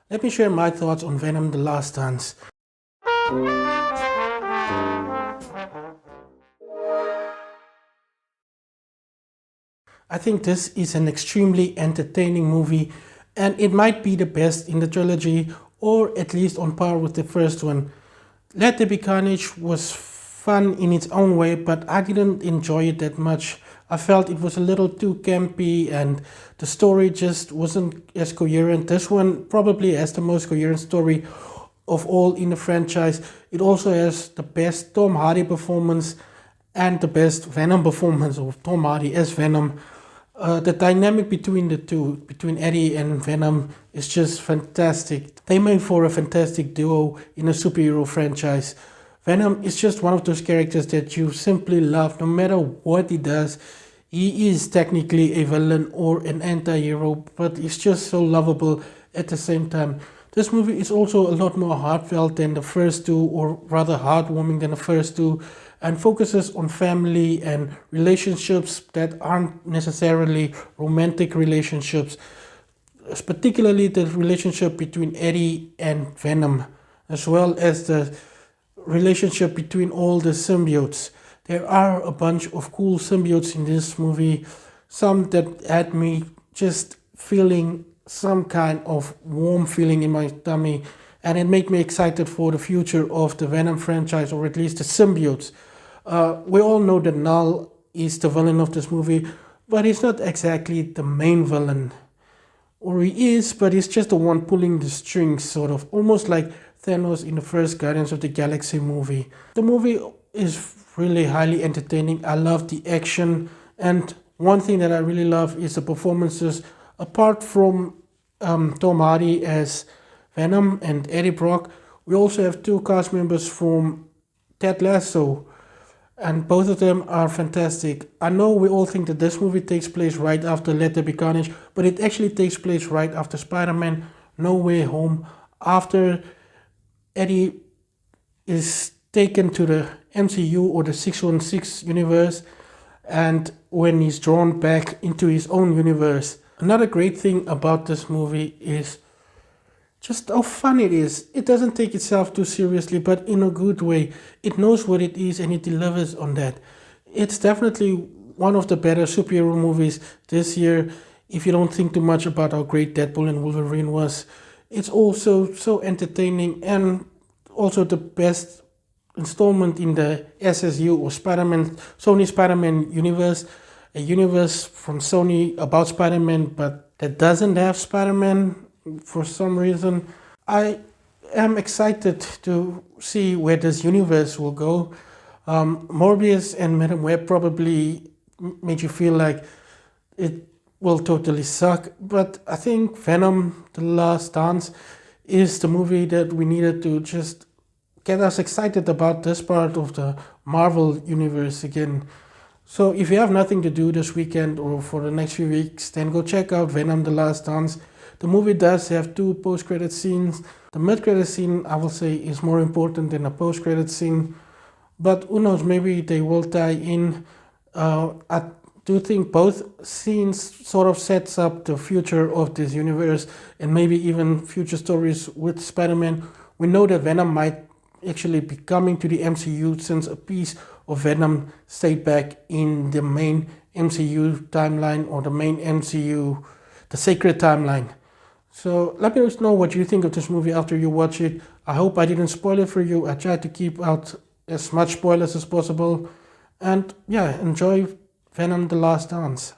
Let me share my thoughts on Venom the Last Dance. I think this is an extremely entertaining movie, and it might be the best in the trilogy, or at least on par with the first one. Let There Be Carnage was fun in its own way, but I didn't enjoy it that much. I felt it was a little too campy and the story just wasn't as coherent. This one probably has the most coherent story of all in the franchise. It also has the best Tom Hardy performance and the best Venom performance of Tom Hardy as Venom. The dynamic between the two, between Eddie and Venom, is just fantastic. They made for a fantastic duo in a superhero franchise. Venom is just one of those characters that you simply love no matter what he does. He is technically a villain or an anti hero, but he's just so lovable at the same time. This movie is also a lot more heartfelt than the first two, or rather heartwarming than the first two, and focuses on family and relationships that aren't necessarily romantic relationships, particularly the relationship between Eddie and Venom, as well as the relationship between all the symbiotes. There are a bunch of cool symbiotes in this movie, some that had me just feeling some kind of warm feeling in my tummy, and it made me excited for the future of the Venom franchise, or at least the symbiotes. We all know that Null is the villain of this movie, but he's not exactly the main villain. Or he is, but he's just the one pulling the strings, sort of, almost like Thanos in the first Guardians of the Galaxy movie. The movie is really highly entertaining. I love the action, and one thing that I really love is the performances. Apart from Tom Hardy as Venom and Eddie Brock, we also have two cast members from Ted Lasso, and both of them are fantastic. I know we all think that this movie takes place right after Let There Be Carnage, but it actually takes place right after Spider-Man No Way Home, after Eddie is taken to the MCU or the 616 universe, and when he's drawn back into his own universe. Another great thing about this movie is just how fun it is. It doesn't take itself too seriously, but in a good way. It knows what it is and it delivers on that. It's definitely one of the better superhero movies this year, if you don't think too much about how great Deadpool and Wolverine was. It's also so entertaining, and also the best installment in the SSU, or Sony Spider-Man universe, a universe from Sony about Spider-Man, but that doesn't have Spider-Man for some reason. I am excited to see where this universe will go. Morbius and Madam Web probably made you feel like it will totally suck, but I think Venom The Last Dance is the movie that we needed to just get us excited about this part of the Marvel universe again. So if you have nothing to do this weekend or for the next few weeks, then go check out Venom The Last Dance. The movie does have two post-credit scenes. The mid-credit scene, I will say, is more important than the post-credit scene, but who knows, maybe they will tie in. I do think both scenes sort of sets up the future of this universe, and maybe even future stories with Spider-Man. We know that Venom might actually be coming to the MCU, since a piece of Venom stayed back in the main MCU timeline, or the main MCU, the sacred timeline. So let me know what you think of this movie after you watch it. I hope I didn't spoil it for you. I tried to keep out as much spoilers as possible. And yeah, enjoy Venom The Last Dance.